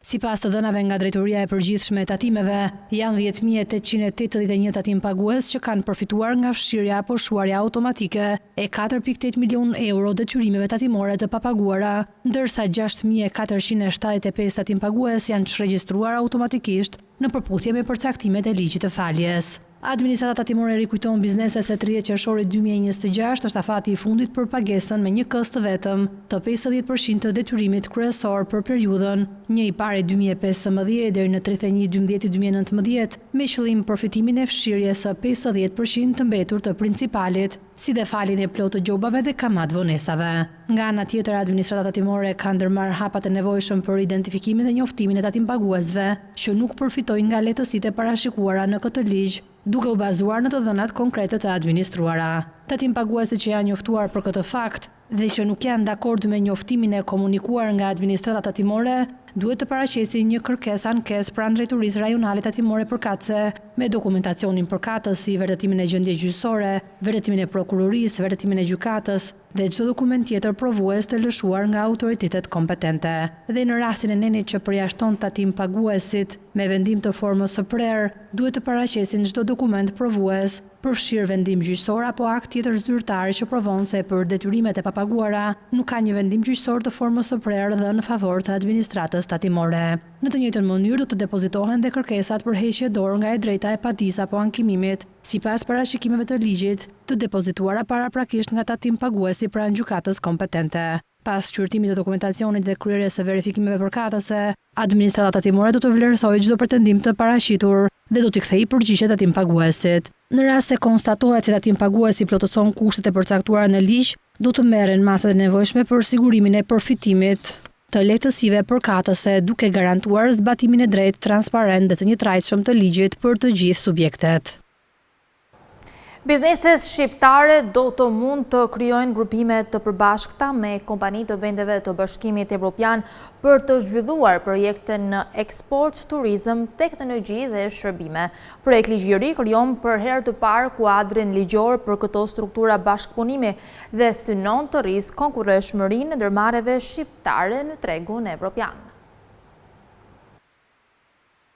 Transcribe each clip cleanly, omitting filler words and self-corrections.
Sipas të dhënave nga Drejtoria e Përgjithshme e Tatimeve, janë 10.881 tatim pagues që kanë përfituar nga fshirja apo shuarja automatike e 4.8 milion euro detyrimeve tatimore të papaguara, ndërsa 6.475 tatim pagues janë shregjistruar automatikisht në përputhje me përcaktimet e ligjit të faljes. Administrata tatimore rikujton bizneses se 30 qershori 2026 është afati i fundit për pagesën me një këst të vetëm të 50% të detyrimit kryesor për periudhën 1/1/2015 deri në 31/12/2019 me qëllim përfitimin e fshirjes së 50% të mbetur të principalit, si dhe faljen e plotë të gjobave dhe kamat vonesave. Nga ana tjetër, administrata tatimore ka ndërmarrë hapat e nevojshëm për identifikimin dhe njoftimin e tatim paguesve që nuk përfitojnë nga lehtësitë e parashikuara në këtë ligj, duke u bazuar në të dhënat konkrete të administruara. Tatim paguesit që janë njoftuar për këtë fakt dhe që nuk janë dakord me njoftimin e komunikuar nga administrata tatimore, duhet të paraqesin një kërkesë ankesë pranë Drejtorisë Rajonale Tatimore Përkatëse me dokumentacionin përkatës si vërtetimin e gjendjes gjyqësore, vërtetimin e prokurorisë, vërtetimin e gjykatës dhe çdo dokument tjetër provues të lëshuar nga autoritetet kompetente. Dhe në rastin e nenit që përjashton tatim paguesit me vendim të formës së prerë, duhet të paraqesin çdo dokument provues, përfshirë vendim gjyqësor apo akt tjetër zyrtar që provon se për detyrimet e papaguara nuk ka një vendim gjyqësor të formës së prerë dhënë në favor të administratës tatimore. Në të njëjtën mënyrë do të depozitohen dhe kërkesat për heqje dorë nga e drejta e padisë apo ankimimit, sipas parashikimeve të ligjit, të depozituara paraprakisht nga tatim paguesi pranë gjykatës kompetente. Pas shqyrtimit të dokumentacionit dhe kryerjes së verifikimeve përkatëse, administrata tatimore do të vlerësojë çdo pretendim të paraqitur dhe do t'i kthejë përgjigje tatim paguesit. Në rast se konstatohet se tatim paguesi plotëson kushtet e përcaktuara në ligj, do të merren masat e nevojshme për sigurimin e përfitimit të lehtësive përkatëse, duke garantuar zbatimin e drejtë, transparent dhe të njëtrajtshëm të ligjit për të gjithë subjektet. Bizneset shqiptare do të mund të krijojnë grupime të përbashkëta me kompani të vendeve të Bashkimit Evropian për të zhvilluar projekte në eksport, turizëm, teknologji dhe shërbime. Projekt ligji i ri krijon për herë të parë kuadrin ligjor për këto struktura bashkëpunimi dhe synon të rrisë konkurreshmërinë ndër marrëve shqiptare në tregun evropian.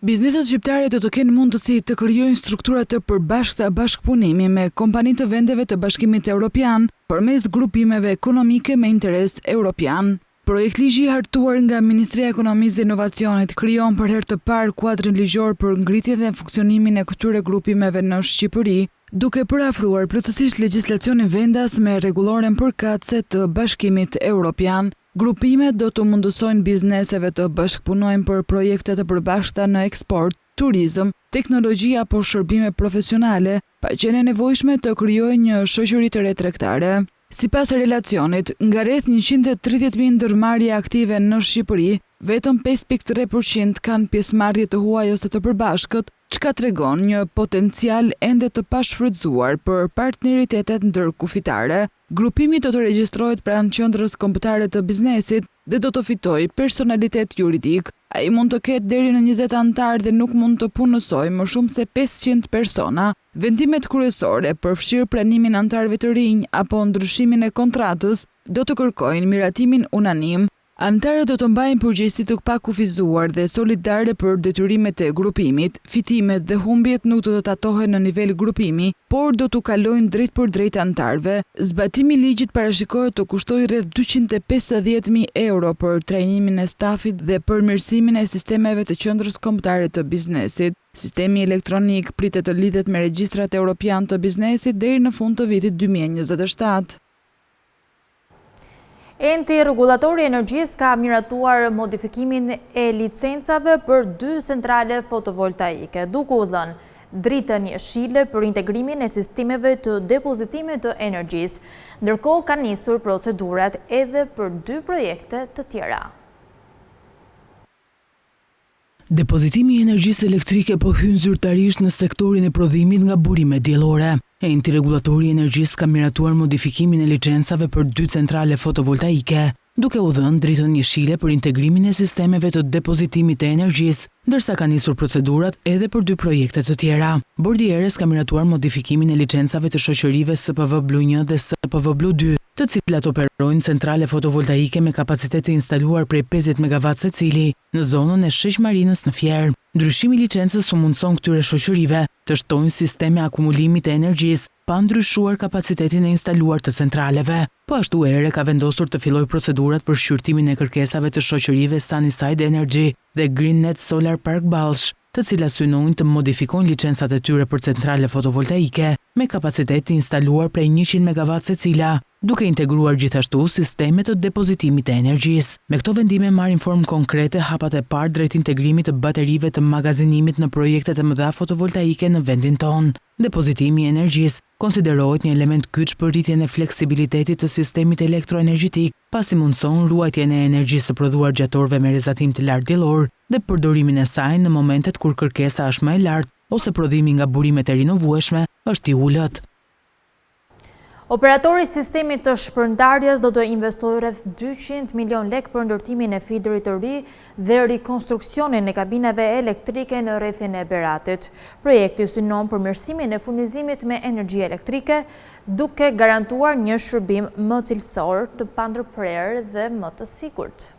Bizneset shqiptare do të kenë mundësi të krijojnë struktura të përbashkëta bashkëpunimi me kompanitë të vendeve të Bashkimit Evropian përmes grupimeve ekonomike me interes evropian. Projekt ligji i hartuar nga Ministria e Ekonomisë dhe Inovacionit krijon për herë të parë kuadrin ligjor për ngritjen dhe funksionimin e këtyre grupimeve në Shqipëri, duke përafruar plotësisht legjislacionin vendas me rregulloren përkatëse të Bashkimit Evropian. Grupimet do të mundësojnë bizneseve të bashkëpunojnë për projekte të përbashkëta në eksport, turizëm, teknologji apo shërbime profesionale, pa qenë e nevojshme të krijojnë një shoqëri të re tregtare. Sipas relacionit, nga rreth 130.000 ndërmarrje aktive në Shqipëri, vetëm 5.3% kanë pjesëmarrje të huaj ose të përbashkët, çka tregon një potencial ende të pashfrytzuar për partneritetet ndërkufitare. Grupimi do të regjistrohet pranë qendrës kombëtare të biznesit dhe do të fitojë personalitet juridik. Ai mund të ketë deri në 20 anëtar dhe nuk mund të punësojë më shumë se 500 persona. Vendimet kryesore përfshirë pranimin anëtarëve të rinj apo ndryshimin e kontratës do të kërkojnë miratimin unanim. Anëtarët do të mbajnë përgjegjësi të pakufizuar dhe solidare për detyrimet e grupimit. Fitimet dhe humbjet nuk do të tatohen në nivel grupimi, por do të kalojnë drejt për drejt anëtarëve. Zbatimi i ligjit parashikohet të kushtojë rreth 250.000 euro për trajnimin e stafit dhe përmirësimin e sistemeve të qendrës kombëtare të biznesit. Sistemi elektronik pritet të lidhet me regjistrat evropian të biznesit deri në fund të vitit 2027. Enti Rregullatori i Energjisë ka miratuar modifikimin e licencave për 2 centrale fotovoltaike, duke u dhënë dritën jeshile për integrimin e sistemeve të depozitimit të energjisë. Ndërkohë kanë nisur procedurat edhe për 2 projekte të tjera. Depozitimi i energjisë elektrike po hyn zyrtarisht në sektorin e prodhimit nga burimet diellore. Enti Rregullatori i Energjisë ka miratuar modifikimin e licencave për 2 centrale fotovoltaike, duke u dhënë dritën jeshile për integrimin e sistemeve të depozitimit të energjisë ndërsa ka nisur procedurat edhe për 2 projekte të tjera. Bordi i Erës ka miratuar modifikimin e licencave të shoqërive SPV Blu 1 dhe SPV Blu 2, të cilat operojnë centrale fotovoltaike me kapacitet të instaluar prej 50 MW secili në zonën e Sheq Marinës në Fjerë. Ndryshimi i licencës u mundson këtyre shoqërive të shtojnë sisteme akumulimit të energjisë pa ndryshuar kapacitetin e instaluar të centraleve. Po ashtu Ere ka vendosur të fillojë procedurat për shqyrtimin e kërkesave të shoqërive Sunnyside Energy dhe Greennet Solar Park Ballsh, të cilat synojnë të modifikojnë licencat e tyre për centrale fotovoltaike me kapacitet të instaluar prej 100 MW secila, duke integruar gjithashtu sisteme të depozitimit të energjisë. Me këto vendime marrin formë konkrete hapat e parë drejt integrimit të baterive të magazinimit në projektet e mëdha fotovoltaike në vendin tonë. Depozitimi i energjisë konsiderohet një element kyç për rritjen e fleksibilitetit të sistemit elektroenergjetik, pasi mundson ruajtjen e energjisë së prodhuar gjatë orëve me rrezatim të lartë diellor dhe përdorimin e saj në momentet kur kërkesa është më e lartë ose prodhimi nga burimet e rinovueshme është i ulët. Operatori i sistemit të shpërndarjes do të investojë rreth 200 milion lek për ndërtimin e fiderit të ri dhe rikonstruksionin e kabinave elektrike në rrethin e Beratit. Projekti synon përmirësimin e furnizimit me energji elektrike, duke garantuar një shërbim më cilësor, të pandërprerë dhe më të sigurt.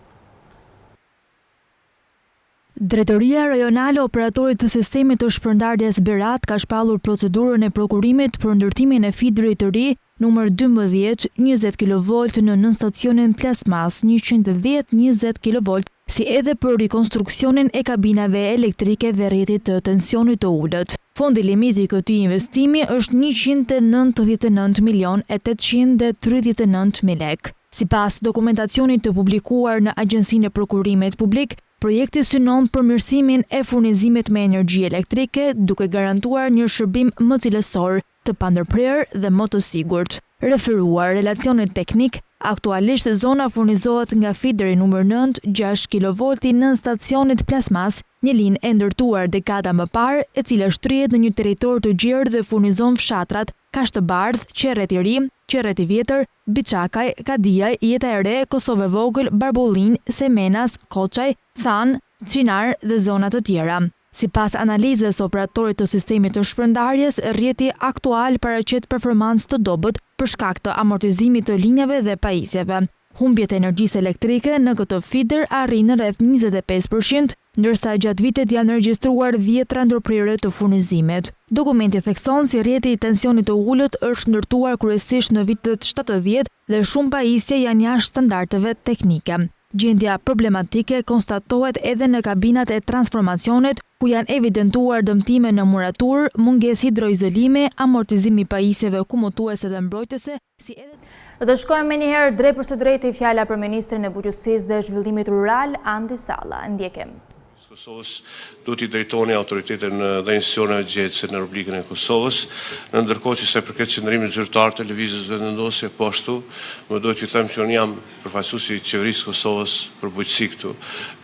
Drejtoria Rajonale Operatorit të Sistemit të Shpërndarjes Berat ka shpallur procedurën e prokurimit për ndërtimin e fiderit të ri numër 12 20 kV në nënstacionin Plasmas 110-20 kV, si edhe për rikonstruksionin e kabinave elektrike dhe rrjetit të tensionit të ulët. Fondi limiti i këtij investimi është 199 milion e 839 mijë lek. Sipas dokumentacionit të publikuar në Agjencinë e Prokurimit Publik, projekti synon përmirësimin e furnizimit me energji elektrike, duke garantuar një shërbim më cilësor, të pandërprerë dhe më të sigurt. Referuar relacionit teknik, aktualisht zona furnizohet nga fideri numër 9 6 kV në stacionit Plasmas, një linë e ndërtuar dekada më parë, e cila shtrihet në një territor të gjerë dhe furnizon fshatrat Kashtëbardh, Qerret i Ri, Qerret i Vjetër, Biçakaj, Kadiaj, Jeta e Re, Kosovë e Vogël, Barbollin, Semenas, Koçaj, Than, Qinar dhe zona të tjera. Sipas analizës operatorit të sistemit të shpërndarjes, rrjeti aktual paraqet performancë të dobët për shkak të amortizimit të linjave dhe pajisjeve. Humbjet e energjisë elektrike në këtë fider arrin në rreth 25%, ndërsa gjatë vitit janë regjistruar 10 ndërprerje të furnizimit. Dokumenti thekson si rrjeti i tensionit të ulët është ndërtuar kryesisht në vitet 70 dhe shumë pajisje janë jashtë standardeve teknike. Gjendja problematike konstatohet edhe në kabinat e transformacionit, ku janë evidentuar dëmtime në muratur, mungesë hidroizolimi, amortizimi i pajisjeve kumutuese dhe mbrojtëse, si edhe... Do shkojmë menjëherë drejt për së drejtë i fjala për Ministrin e Bujqësisë dhe Zhvillimit Rural, Andi Salla. Ndjekim. Kosovës duhet i drejtoni autoritetin dhe institucioneve gjetse në Republikën e Kosovës, në ndërkohë që se përket qëndrimit zyrtar të lëvizjes vendosje po ashtu, më duhet t'ju them që unë jam përfaqësuesi i qeverisë Kosovës për bujqësi këtu,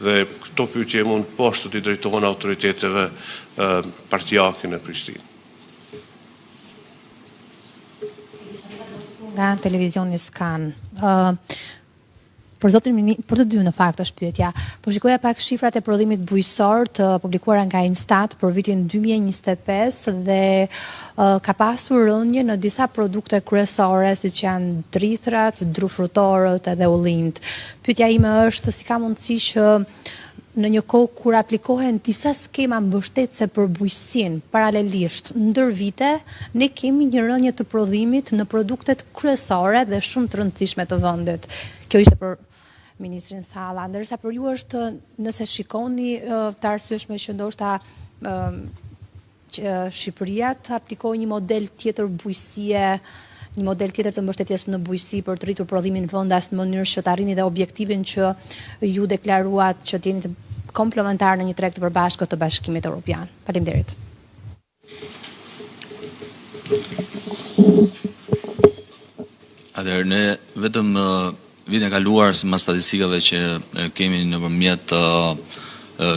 dhe këto pyetje mund po ashtu t'i drejtohen autoriteteve partijake në Prishtinë. Nga televizioni Skan. Për të dy në fakt është pyetja, po shikoja pak shifrat e prodhimit bujqësor të publikuara nga Instat për vitin 2025 dhe ka pasur rënje në disa produkte kryesore siç janë drithrat, drufrutorët edhe ullinjt. Pyetja ime është si ka mundësi që në një kohë kur aplikohen disa skema mbështetëse për bujqësinë paralelisht ndër vite, ne kemi një rënje të prodhimit në produktet kryesore dhe shumë të rëndësishme të vendit. Kjo ishte për Ministrin Salla, ndërsa për ju është, nëse shikoni të arsyeshme që ndoshta që Shqipëria të aplikojë një model tjetër bujqësie, një model tjetër të mbështetjes në bujqësi për të rritur prodhimin vendas në mënyrë që të arrini dhe objektivin që ju deklaruat që të jeni të komplementar në një treg të përbashkët të Bashkimit Evropian. Faleminderit. Atëherë ne vetëm vitin e kaluar si mas statistikave që kemi nëpërmjet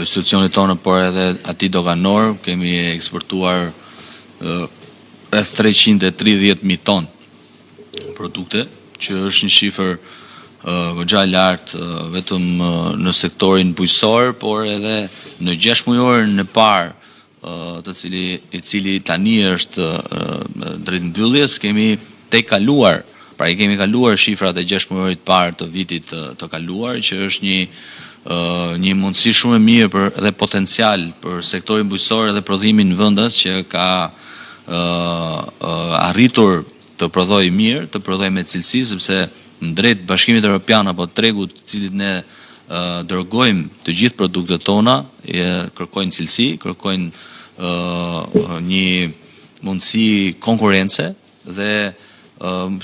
institucionit tonë, por edhe atij doganor, kemi eksportuar rreth 330.000 ton produkte, që është një shifër goxha lartë vetëm në sektorin bujqësor, por edhe në 6 mujorin e parë, i cili tani është drejt mbylljes, kemi kaluar, pra i kemi kaluar shifrat e 6 mujorit parë të vitit të kaluar, që është një mundësi shumë e mirë dhe potencial për sektorin bujqësor dhe prodhimin në vendas që ka arritur të prodhojë mirë, të prodhojë me cilësi, sepse në drejt Bashkimit Evropian apo tregut të cilit ne dërgojmë të gjithë produktet tona, kërkojnë cilësi, kërkojnë një mundësi konkurrence dhe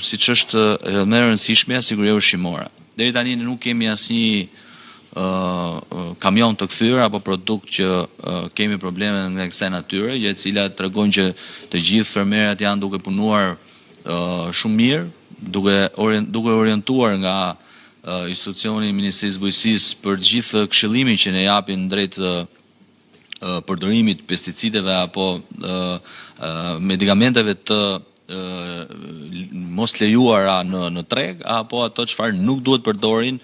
siç është më e rëndësishmja siguria ushqimore. Deri tani ne nuk kemi asnjë kamion të kthyer apo produkt që kemi probleme nga kësaj natyre, e cila tregon që të gjithë fermerët janë duke punuar shumë mirë, duke orientuar nga institucioni i Ministrisë Bujqësisë për të gjithë këshillimin që ne japin drejt përdorimit pesticideve apo medikamenteve të mos lejuara në treg, apo ato çfarë nuk duhet përdorin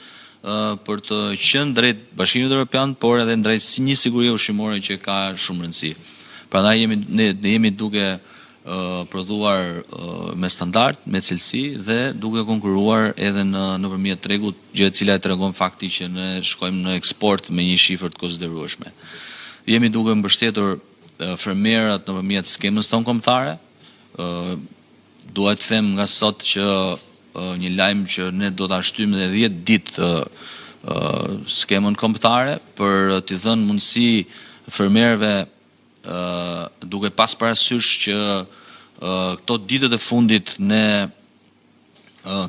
për të qenë drejt Bashkimit Evropian, por edhe drejt një sigurie ushqimore që ka shumë rëndësi. Prandaj ne jemi duke prodhuar me standard, me cilësi dhe duke konkuruar edhe nëpërmjet tregut, gjë e cila tregon fakti që ne shkojmë në eksport me një shifër të konsiderueshme. Jemi duke mbështetur fermerët nëpërmjet skemës tonë kombëtare. Dua të them nga sot që një lajm që ne do ta shtyjmë edhe 10 ditë skemën kombëtare për t'i dhënë mundësi fermerëve, duke pas parasysh që këto ditët e fundit ne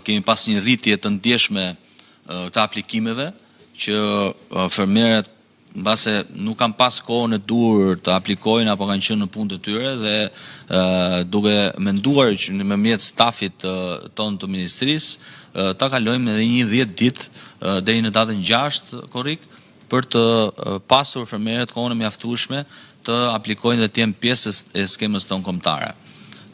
kemi pas një rritje të ndjeshme të aplikimeve, që fermerët mbase nuk kanë pas kohën e duhur të aplikojnë apo kanë qenë në punë të tyre dhe duke menduar që nëpërmjet stafit tonë të ministrisë ta kalojmë edhe një 10 ditë deri në datën 6 korrik për të pasur fermerët kohën e mjaftueshme të aplikojnë dhe të jenë pjesë e skemës tonë kombëtare.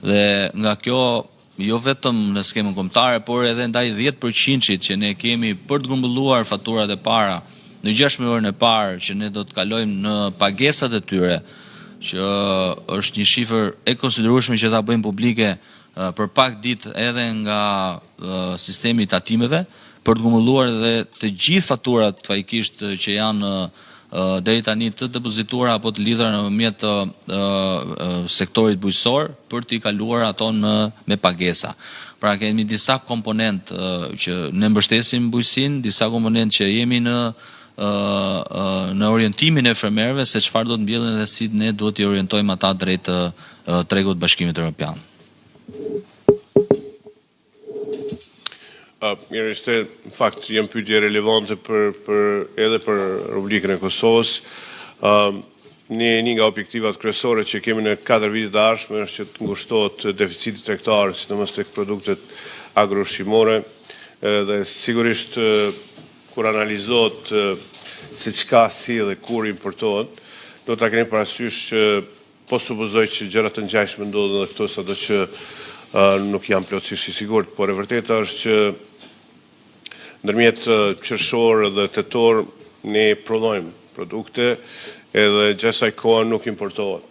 Dhe nga kjo, jo vetëm në skemën kombëtare, por edhe ndaj 10% që ne kemi për të grumbulluar faturat e para në 6 muajin e parë, që ne do të kalojmë në pagesat e tyre, që është një shifër e konsiderueshme që ta bëjmë publike për pak ditë edhe nga sistemi i tatimeve, për të grumbulluar dhe të gjithë faturat fatikisht që janë deri tani të depozituara apo të lidhura nëpërmjet sektorit bujqësor, për t'i kaluar ato me pagesa. Pra kemi disa komponent që ne mbështesim bujqësinë, disa komponent që jemi në orientimin e fermerëve se çfarë do të mbjellin dhe si ne duhet t'i orientojmë ata drejt tregut Bashkimit Evropian. Mirë, ishte në fakt jem pyetje relevante edhe për rubrikën e Kosovës. Një nga objektivat kryesore që kemi në 4 vitet e ardhshme është që të ngushtohet deficiti tregtar, sidomos tek produktet agro-ushqimore, dhe sigurisht kur analizohet se çka si dhe kur importohet, do ta keni parasysh që po supozoj që gjëra të ngjashme ndodhen edhe këtu, sado që nuk jam plotësisht i sigurt, por e vërteta është që ndërmjet qershor dhe tetor ne prodhojmë produkte edhe gjatë asaj kohe nuk importohet.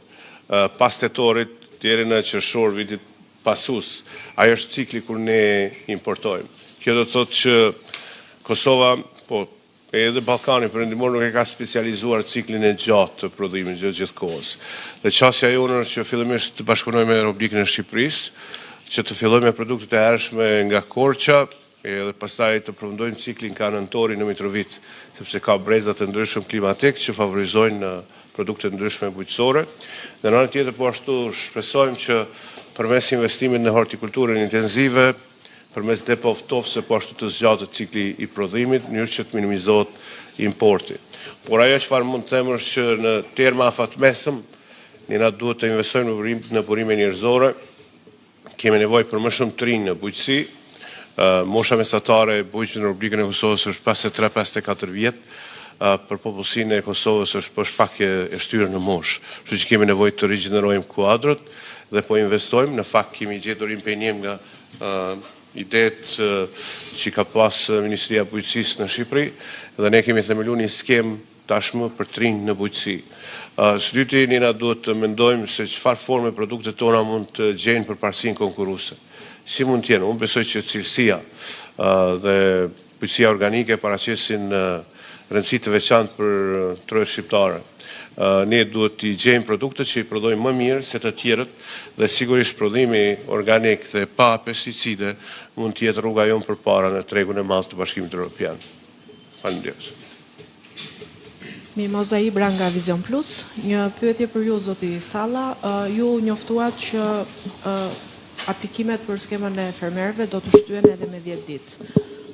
Pas tetorit deri në qershor vitit pasus, ajo është cikli kur ne importojmë. Kjo do të thotë që Kosova, po edhe Ballkani Perëndimor nuk e ka specializuar ciklin e gjatë të prodhimit gjithë kohës. Dhe çësia jonë është që fillimisht të bashkëpunojmë me Republikën e Shqipërisë, që të fillojmë me produktet e ershme nga Korça, edhe pastaj të përfundojmë ciklin ka nëntori në Mitrovic, sepse ka brezat të ndryshëm klimatik që favorizojnë produkte ndryshme bujqësore. Dhe në anën tjetër po ashtu shpresojmë që përmes investimit në hortikulturën intenzive, përmes depov tofse po ashtu të zgjatet cikli i prodhimit, në mënyrë që të minimizohet importi. Por ajo çfarë mund të them është që në terma afatmesëm, ne na duhet të investojmë në burime njerëzore, kemi nevojë për më shumë trinj në bujqësi. Mosha mesatare e bujqit në Republikën e Kosovës është 53-54 vjet, për popullsinë e Kosovës është pak e shtyrë në moshë. Kështu që kemi nevojë të rigjenerojmë kuadrot dhe po investojmë. Në fakt kemi gjetur impenjim nga idetë që ka pas Ministria e Bujqësisë në Shqipëri dhe ne kemi themelu një skem tashmë për trinj në bujqësi. Së dyti, njëna duhet të mendojmë se çfarë forme produktet tona mund të gjejnë për parësinë konkurruese. Si mund t'jenë? Unë besoj që cilësia dhe bujqësia organike paraqesin rëndësi të veçantë për trojën shqiptare. Ne duhet t'i gjejmë produktet që i prodhojmë më mirë se të tjerët dhe sigurisht prodhimi organik dhe pa pesticide mund t'jetë rruga jonë përpara në tregun e madh të Bashkimit Evropian. Faleminderit. Mimoza Ibra nga Vision Plus. Një pyetje për ju, zoti Salla. Ju njoftuat që aplikimet për skemën e fermerëve do të shtyen edhe me 10 ditë.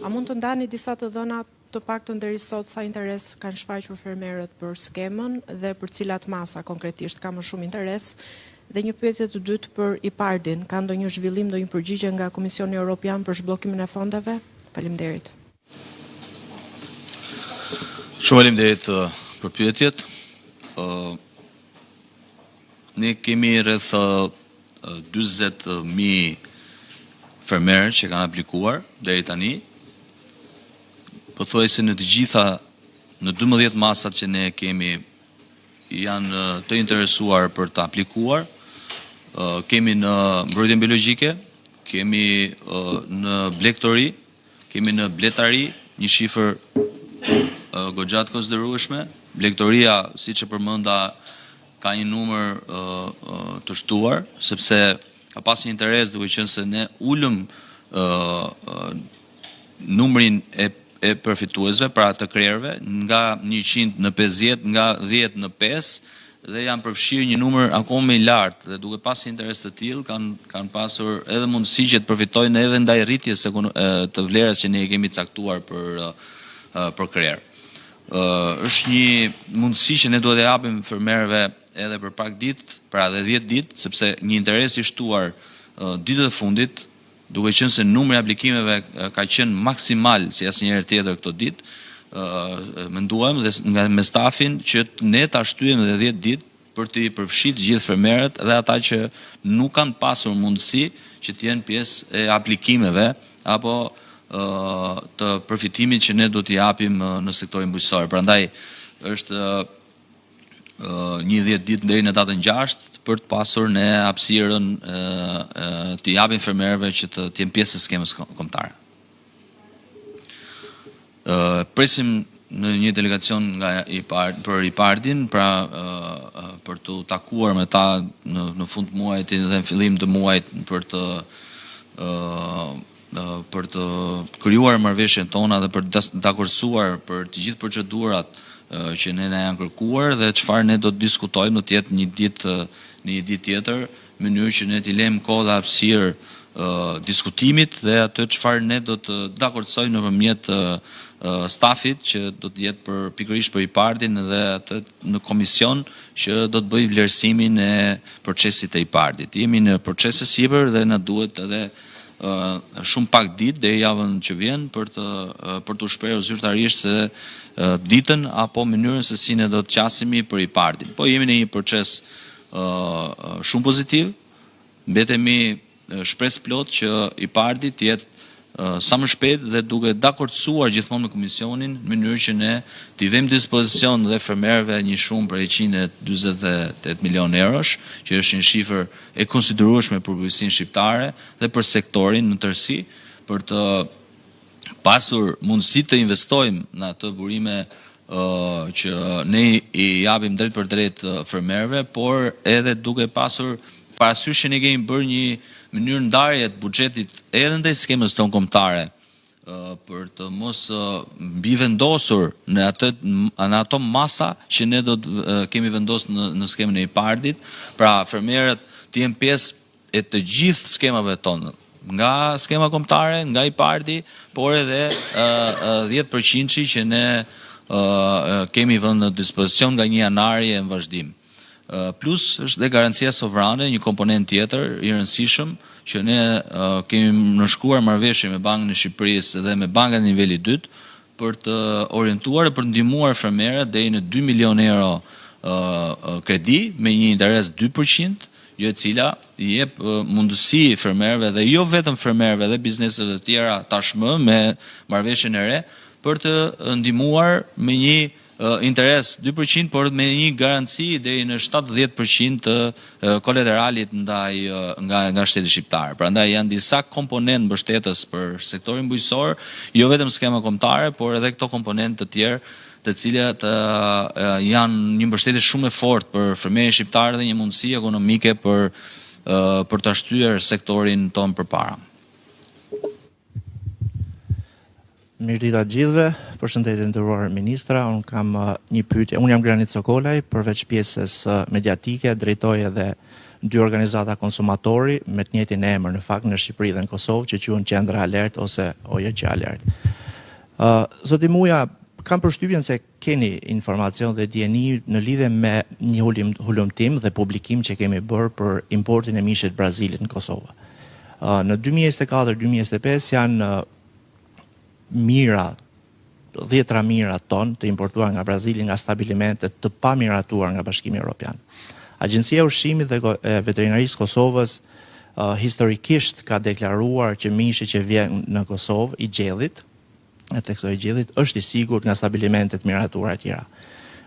A mund të ndani disa të dhëna të paktën deri sot sa interes kanë shfaqur fermerët për skemën dhe për cilat masa konkretisht ka më shumë interes? Dhe një pyetje të dytë për IPARD-in. Ka ndonjë zhvillim, ndonjë përgjigje nga Komisioni Evropian për zhbllokimin e fondeve? Faleminderit. Shumë faleminderit për pyetjet. Ne kemi rreth 40.000 fermerë që kanë aplikuar deri tani. Pothuajse në të gjitha, në 12 masat që ne kemi, janë të interesuar për të aplikuar. Kemi në mbrojtjen biologjike, kemi në blegtori, kemi në bletari, një shifër goxha të konsiderueshme. Blegtoria, siç e përmenda, ka një numër të shtuar, sepse ka pas një interes duke qenë se ne ulëm numrin e përfituesve, pra të krerëve, nga 100 në 50, nga 10 në 5, dhe janë përfshirë një numër akoma më i lartë, dhe duke pas interes të tillë, kanë pasur edhe mundësi që të përfitojnë edhe ndaj rritjes të vlerës që ne kemi caktuar për krerë. Është një mundësi që ne duhet e japim fermerëve edhe për pak ditë, pra edhe 10 ditë, sepse një interes i shtuar ditët e fundit, duke qenë se numri i aplikimeve ka qenë maksimal si asnjëherë tjetër këto ditë, menduam dhe nga me stafin që ne ta shtyjmë edhe 10 ditë për të përfshirë gjithë fermerët dhe ata që nuk kanë pasur mundësi që të jenë pjesë e aplikimeve apo të përfitimit që ne do t'i japim në sektorin bujqësor. Prandaj është një 10 ditë deri në datën 6 për të pasur ne hapësirën t'i japim fermerëve që të jenë pjesë e skemës kombëtare. Presim në një delegacion për IPARD-in, pra për të takuar me ta në fund të muajit dhe në fillim të muajit për të krijuar marrëveshjen tona dhe për të dakordsuar për të gjithë procedurat që ne na janë kërkuar dhe çfarë ne do të diskutojmë, do të jetë një ditë tjetër, në mënyrë që ne t'i lëmë kohë dhe hapësirë diskutimit dhe atë çfarë ne do të dakordsojmë nëpërmjet stafit që do të jetë pikërisht për IPARD-in dhe atë në komision që do të bëjë vlerësimin e procesit të IPARD-it. Jemi në proces e sipër dhe na duhet edhe shumë pak ditë deri javën që vjen për të shprehur zyrtarisht se ditën apo mënyrën se si ne do të qasemi për IPARD-in. Po jemi në një proces shumë pozitiv, mbetemi shpresë plot që IPARD-i të jetë sa më shpejt dhe duke dakordsuar gjithmonë me komisionin në mënyrë që ne t'i vëmë dispozicion dhe fermerëve një shumë për 148 milion eurosh, që është një shifër e konsiderueshme për bujqësinë shqiptare dhe për sektorin në tërësi, për të pasur mundësi të investojmë në atë burime që ne i japim drejt për drejt fermerëve, por edhe duke pasur parasysh që ne kemi bërë një mënyrë ndarje të buxhetit edhe ndaj skemës tonë kombëtare për të mos mbivendosur në ato masa që ne do të kemi vendosur në skemën e IPARD-it, pra fermerët të jenë pjesë e të gjithë skemave tonë, nga skema kombëtare, nga IPARD-i, por edhe 10% që ne kemi vënë në dispozicion nga 1 janari në vazhdim. Plus është dhe garancia sovrane, një komponent tjetër i rëndësishëm që ne kemi nënshkruar marrëveshje me Bankën e Shqipërisë dhe me Bankën e nivelit 2 për të orientuar dhe për të ndihmuar fermerët deri në 2 milion euro kredi me një interes 2%, gjë e cila I jep mundësi fermerëve dhe jo vetëm fermerëve dhe bizneseve të tjera tashmë me marrëveshjen e re për të ndihmuar me një interes 2%, por me një garanci deri në 70% të kolateralit nga shteti shqiptar. Prandaj janë disa komponentë mbështetës për sektorin bujqësor, jo vetëm skema kombëtare, por edhe këto komponentë të tjerë të cilat janë një mbështetje shumë e fortë për fermerët shqiptarë dhe një mundësi ekonomike për ta shtyer sektorin ton përpara. Mirëdita gjithëve, përshëndetje nderuar ministra, unë kam një pyetje. Unë jam Granit Sokolaj, përveç pjesës mediatike, drejtoj edhe 2 organizata konsumatori me të njëjtin emër në fakt në Shqipëri dhe në Kosovë, që quhen Qendra Alert ose OJQ Alert. Zoti Muja, kam përshtypjen se keni informacion dhe dieni në lidhje me një hulumtim dhe publikim që kemi bërë për importin e mishit brazilit në Kosovë. Në 2024-2025 janë mira, 10 mira ton të importuar nga Brazili nga stabilimentet të pamiratuar nga Bashkimi Evropian. Agjencia e Ushqimit dhe Veterinarisë Kosovës historikisht ka deklaruar që mishi që vjen në Kosovë I gjellit, është I sigurt nga stabilimentet miratuara të tjera.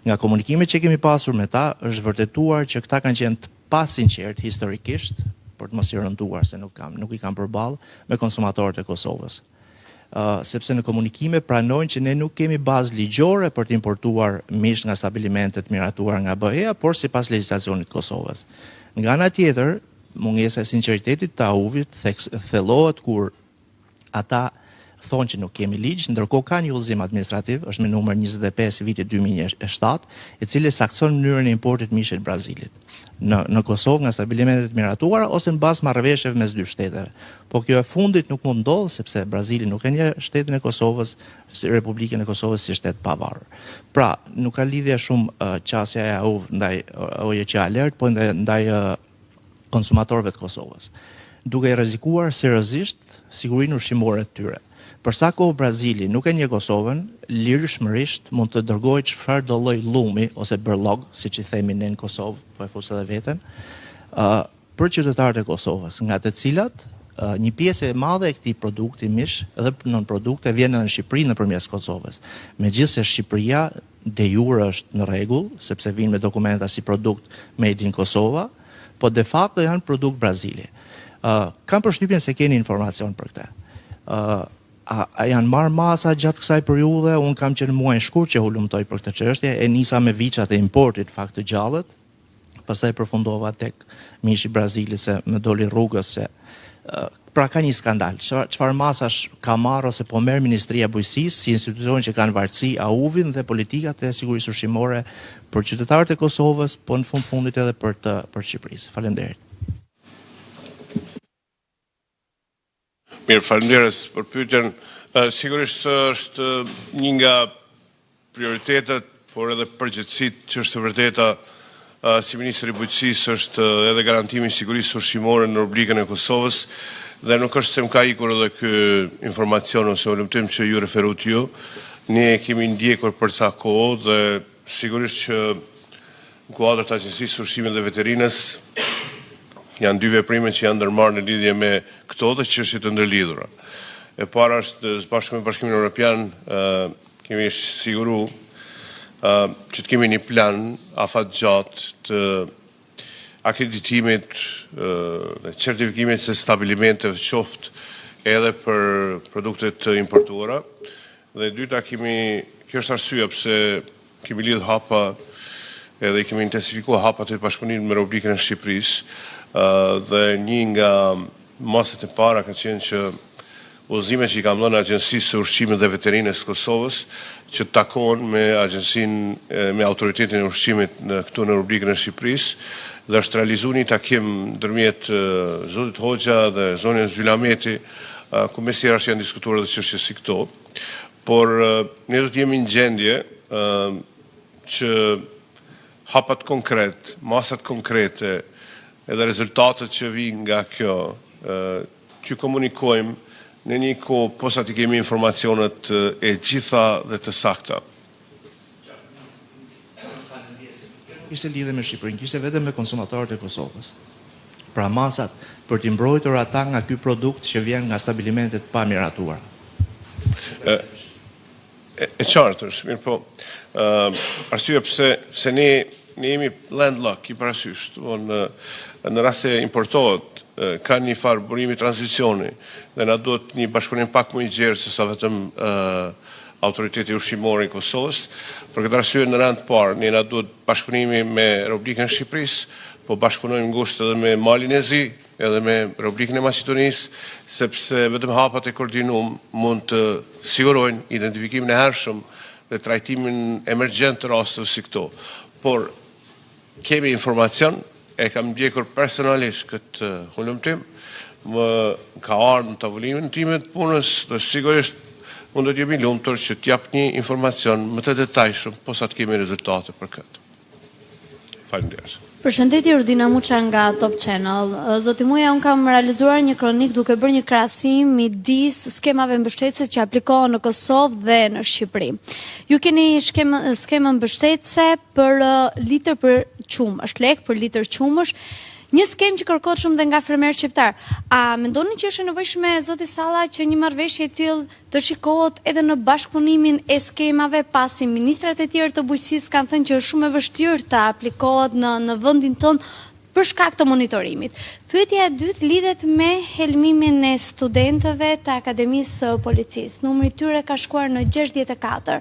Nga komunikimet që kemi pasur me ta, është vërtetuar që këta kanë qenë të pasinqert historikisht, për të mos I rënduar se nuk I kam përballë me konsumatorët e Kosovës. Sepse në komunikime pranojnë që ne nuk kemi bazë ligjore për të importuar mish nga stabilimentet miratuar nga BE-ja, por sipas legjislacionit të Kosovës. Nga ana tjetër, mungesa e sinqeritetit të AUV-it thellohet kur ata thonë që nuk kemi ligj, ndërkohë ka një udhëzim administrativ, është me numër 25 I vitit 2007, I cili sakson mënyrën e importit mishit Brazilit në Kosovë nga stabilimentet miratuara ose në bazë marrëveshjeve mes 2 shteteve. Po kjo e fundit nuk mund ndodh sepse Brazili nuk e njeh shtetin e Kosovës, Republikën e Kosovës si shtet pavarur. Pra, nuk ka lidhje shumë qasja e AUV ndaj OJQ Alert, po ndaj konsumatorëve të Kosovës, duke I rrezikuar seriozisht sigurinë ushqimore të tyre. Për sa kohë Brazili nuk e njeh Kosovën, lirshmërisht mund të dërgojë çfarë do lloj llumi ose bërllog, siç I themi ne në Kosovë, po e fus edhe veten, për qytetarët e Kosovës, nga të cilat një pjesë e madhe e këtij produkti mish dhe nën produkte vjen në Shqipëri nëpërmjet Kosovës. Megjithëse Shqipëria de jure është në rregull, sepse vijnë me dokumenta si produkt made in Kosova, po de facto janë produkt Brazili. Kam përshtypjen se keni informacion për këtë. A janë marrë masa gjatë kësaj periudhe? Unë kam qenë muaj shkurt që hulumtoj për këtë çështje, e nisa me viçat e importit fakt të gjallët, pastaj përfundova tek mishi Brazilit se më doli rrugës se pra ka një skandal. Çfarë masash ka marrë ose po merr Ministria e Bujqësisë si institucion që kanë varësi AUV-in dhe politikat e sigurisë ushqimore për qytetarët e Kosovës, po në fundit edhe për Shqipërisë. Faleminderit. Mirë, faleminderit për pyetjen. Sigurisht është një nga prioritetet, por edhe përgjithësitë që është vërteta si Ministri I Bujqësisë është edhe garantimi I sigurisë ushqimore në Republikën e Kosovës dhe nuk është se më ka ikur edhe ky informacion ose hulumtim që ju referuat ju. Ne kemi ndjekur për ca kohë dhe sigurisht që në kuadër të Agjencisë së Ushqimit dhe Veterinës janë 2 veprime që janë ndërmarrë në lidhje me këto dhe çështje të ndërlidhura. E para është së bashku me Bashkimin Evropian kemi siguruar që të kemi një plan afatgjatë të akreditimit dhe certifikimit se stabilimenteve qoftë edhe për produktet të importuara. Dhe dyta kjo është arsyeja pse kemi lidh hapa edhe kemi intensifikuar hapat e bashkëpunimit me Republikën e Shqipërisë dhe një nga masat e para ka qenë që udhëzimet që I kam dhënë Agjencisë së Ushqimit dhe Veterinës së Kosovës që takohen me autoritetin e ushqimit këtu në Republikën e Shqipërisë dhe është realizuar një takim ndërmjet zotit Hoxha dhe zonës Zhylameti, ku mes tjerash janë diskutuar edhe çështje si këto. Por ne do të jemi në gjendje që hapat konkret, masat konkrete edhe rezultatet që vijnë nga kjo që komunikojmë në një kohë posa të kemi informacionet e gjitha dhe të sakta. Ishte lidhe me Shqipërinë, ishte vetëm me konsumatorët e Kosovës. pra masat, për t'i mbrojtur ata nga ky produkt që vjen nga stabilimentet pa miratuara. E qartë është, mirë po, arsye pse ne jemi landlock, i parasysht, në rast se importohet, ka një farë burimi tranzicioni, dhe na duhet një bashkëpunim pak më i gjerë se sa vetëm autoriteti ushqimor i Kosovës. Për këtë arsye në rand parë, ne na duhet bashkëpunimi me Republikën e Shqipërisë, po bashkëpunojmë ngushtë edhe me Malin e Zi, edhe me Republikën e Maqedonisë, sepse vetëm hapat e koordinum mund të sigurojnë identifikimin e hershëm dhe trajtimin emergjent të rasteve si këto. Por kemi informacion, e kam ndjekur personalisht këtë hulumtim, më ka ardhur në tavolimin time të punës, dhe sigurisht mund të jemi lumtur që t'jap një informacion më të detajshëm, posa të kemi rezultate për këtë. Faleminderit. Përshëndetje, Urdina Muça nga Top Channel. Zoti Muja, unë kam realizuar një kronik duke bërë një krahasim midis skemave mbështetëse që aplikohen në Kosovë dhe në Shqipëri. Ju keni skemën mbështetëse për litër për qumësh, lek për litër qumësh, një skem që kërkohet shumë dhe nga fermerët shqiptar. A mendoni që është e nevojshme, zoti Salla, që një marrëveshje e tillë të shikohet edhe në bashkëpunimin e skemave, pasi ministrat e tjerë të bujqësisë kanë thënë që është shumë e vështirë të aplikohet në vendin tonë për shkak të monitorimit. Pyetja e dytë lidhet me helmimin e studentëve të Akademisë Policisë. Numri i tyre ka shkuar në 64.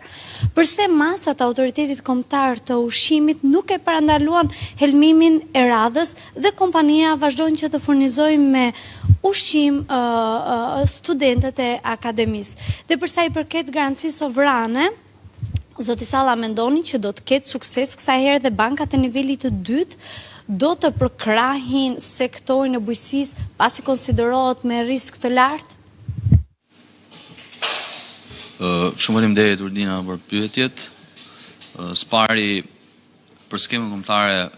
Përse masat e Autoritetit Kombëtar të Ushqimit nuk e parandaluan helmimin e radhës dhe kompania vazhdojnë që të furnizojnë me ushqim studentët e Akademisë. Dhe përsa i përket garancisë sovrane, zoti Salla, mendoni që do të ketë sukses kësaj herë dhe bankat e nivelit të dytë do të përkrahin sektorin e bujqësisë pasi konsiderohet me risk të lartë? Shumë faleminderit, Urdina, për pyetjet. Spari për skemën kombëtare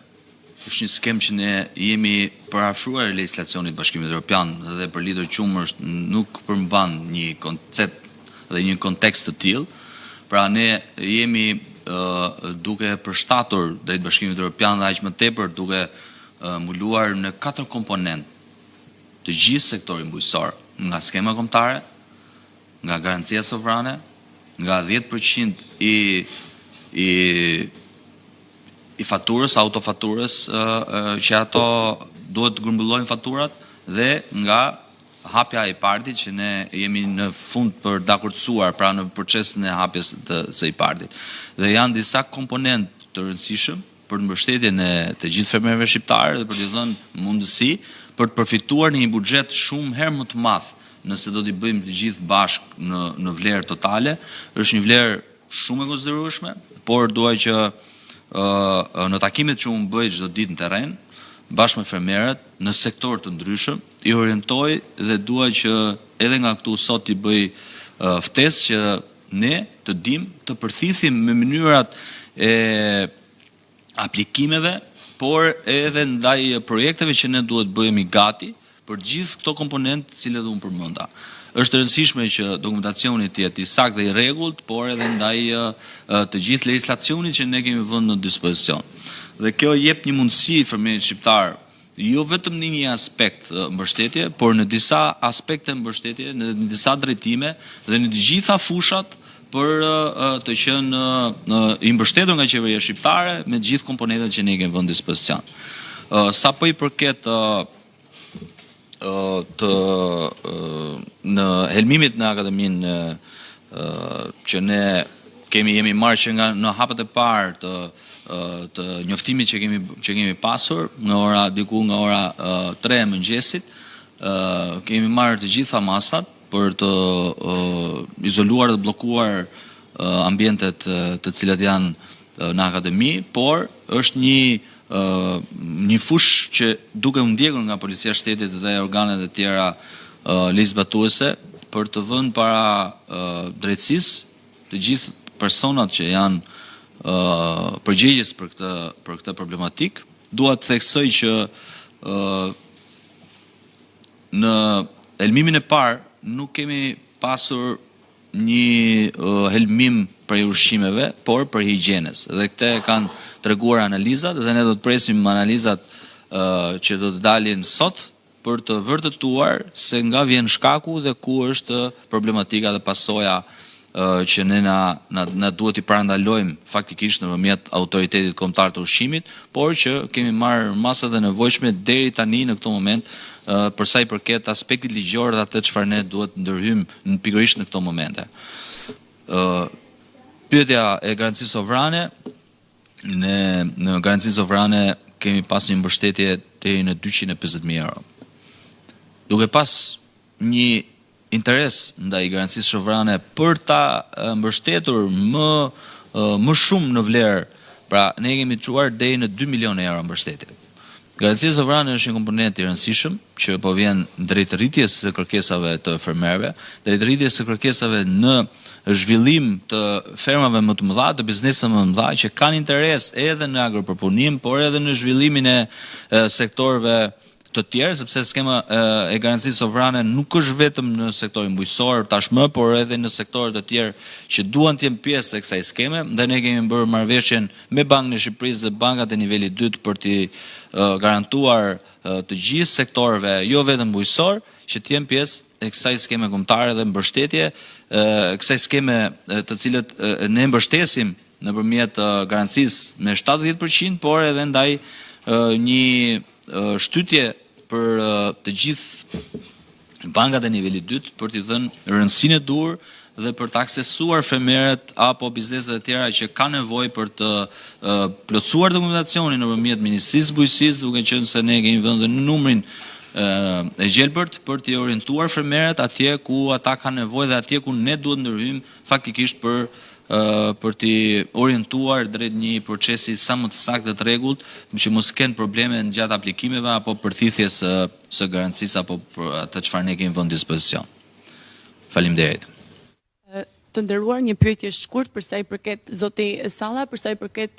është një skemë që ne jemi parafruar legjislacionit Bashkimit Evropian dhe për litër qumësh nuk përmban një koncept dhe një kontekst të tillë. Pra ne jemi duke përshtatur drejt Bashkimit Evropian dhe aq më tepër duke mbuluar në 4 komponent të gjithë sektorin bujqësor, nga skema kombëtare, nga garancia sovrane, nga 10% i faturës, autofaturës, që ato duhet të grumbullojnë faturat, dhe nga hapja e partit që ne jemi në fund për dakordsuar, pra në procesin e hapjes së i partit. Dhe janë disa komponent të rëndësishëm për të mbështetjen e të gjithë fermerëve shqiptarë dhe për t'i dhënë mundësi për të përfituar një buxhet shumë herë më të madh nëse do t'i bëjmë të gjithë bashkë në vlerë totale. Është një vlerë shumë e konsiderueshme, por dua që në takimet që unë bëj çdo ditë në terren, bashkë me fermerët, në sektor të ndryshëm, i orientoj dhe dua që edhe nga këtu sot i bëj ftesë që ne të dim të përthithim me mënyrat e aplikimeve, por edhe ndaj projekteve që ne duhet bëhemi gati për gjithë këto komponentë cilët unë përmenda. Është rëndësishme që dokumentacioni të jetë i saktë dhe i rregullt, por edhe ndaj të gjithë legjislacionit që ne kemi vënë në dispozicion. Dhe kjo jep një mundësi fermerit shqiptar, jo vetëm në një aspekt mbështetje, por në disa aspekte mbështetje, në disa drejtime dhe në të gjitha fushat për të qenë i mbështetur nga qeveria shqiptare me të gjithë komponentet që ne kemi vënë në dispozicion. Sa po i përket në helmimit në akademinë që ne jemi marrë që nga në hapet e parë të njoftimit që kemi pasur nga ora 3 e mëngjesit, kemi marrë të gjitha masat për të izoluar dhe blokuar ambientet të cilat janë në akademi, por është një fush që duke u ndjekur nga Policia e Shtetit dhe organet e tjera legjizbatuese për të vënë para drejtësisë të gjithë personat që janë përgjegjës për këtë problematik. Dua të theksoj që në helmimin e parë nuk kemi pasur një helmim për ushqimeve, por për higjienës. Dhe këte kanë treguar analizat dhe ne do të presim analizat që do të dalin sot për të vërtetuar se nga vjen shkaku dhe ku është problematika dhe pasoja që ne na duhet i parandalojmë faktikisht nëpërmjet autoritetit kombëtar të ushqimit, por që kemi marrë masat e nevojshme deri tani në këtë moment për sa i përket aspektit ligjor dhe atë çfarë ne duhet ndërhyjmë pikërisht në këto momente. Pyetja e garancisë sovrane, në garancinë sovrane kemi pas një mbështetje deri në 250.000 euro. Duke pas një interes ndaj garancisë sovrane për ta mbështetur më shumë në vlerë, pra ne kemi çuar deri në 2 milion euro mbështetje. Garancia sovrane është një komponent i rëndësishëm që po vjen drejt rritjes së kërkesave të fermerëve, drejt rritjes së kërkesave në zhvillim të fermave më të mëdha, të bizneseve më të mëdha që kanë interes edhe në agropërpunim, por edhe në zhvillimin e sektorëve të tjerë, sepse skema e garancisë sovrane nuk është vetëm në sektorin bujqësor tashmë, por edhe në sektorë të tjerë që duan të jenë pjesë e kësaj skeme, dhe ne kemi bërë marrëveshjen me Bankën e Shqipërisë dhe bankat e nivelit 2 për të garantuar të gjithë sektorëve, jo vetëm bujqësor, që të jenë pjesë e kësaj skeme kombëtare dhe mbështetje, kësaj skeme të cilët ne mbështesim nëpërmjet garancisë me 70%, por edhe ndaj një shtytje për të gjithë bankat e nivelit 2 për t'i dhënë rëndësinë e duhur dhe për të aksesuar fermerët apo bizneset e tjera që kanë nevojë për të plotësuar dokumentacionin nëpërmjet Ministrisë së Bujqësisë, duke qenë se ne kemi vënë në numrin e gjelbërt për t'i orientuar fermerët atje ku ata kanë nevojë dhe atje ku ne duhet ndërhyjmë faktikisht për t'i orientuar drejt një procesi sa më të saktë dhe të rregullt, që mos kenë probleme në gjatë aplikimeve apo përthithjes së garancisë apo për atë çfarë ne kemi vënë në dispozicion. Faleminderit. Të nderuar, një pyetje shkurt për sa i përket zoti Salla, për sa i përket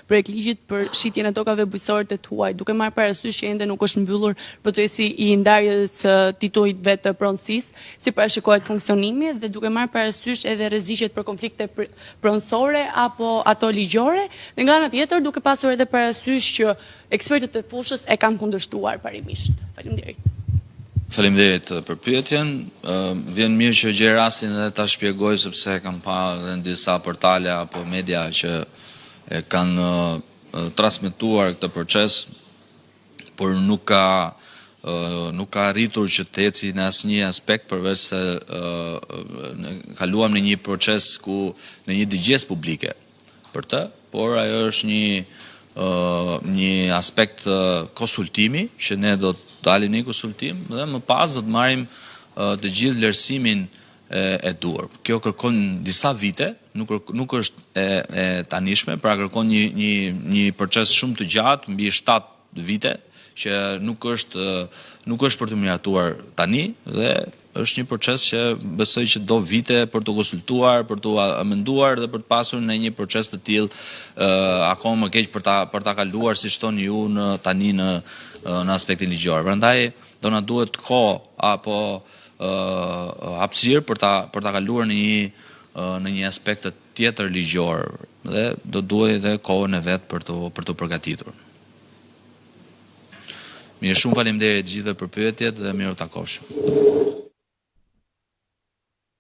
projektligjit për shitjen e tokave bujqësore të huaj, duke marrë parasysh që ende nuk është mbyllur procesi i ndarjes titullit vetë pronësisë, si parashikohet funksionimi dhe duke marrë parasysh edhe rreziqet për konflikte pronësore apo ato ligjore, dhe nga ana tjetër duke pasur edhe parasysh që ekspertët e fushës e kanë kundërshtuar parimisht. Faleminderit. Faleminderit për pyetjen. Vjen mirë që gjej rastin edhe ta shpjegoj sepse kam parë në disa portale apo media që e kanë transmetuar këtë proces, por nuk ka arritur që të eci në asnjë aspekt përveç se kaluam në një proces në një dëgjes publike për të, por ajo është një aspekt konsultimi që ne do të dalim një konsultim dhe më pas do të marrim të gjithë vlerësimin e duhur. Kjo kërkon disa vite, nuk është e tanishme, pra kërkon një proces shumë të gjatë, mbi 7 vite, që nuk është për të miratuar tani dhe është një proces që besoj që do vite për të konsultuar, për të amenduar dhe për të pasur në një proces të tillë akoma më keq për ta kaluar si thoni ju tani në aspektin ligjor. Prandaj do na duhet kohë apo hapësirë për ta kaluar në një aspekt tjetër ligjor dhe do duhet edhe kohën e vet për të përgatitur. Mirë, shumë faleminderit gjithëve për pyetjet dhe miru takofshëm.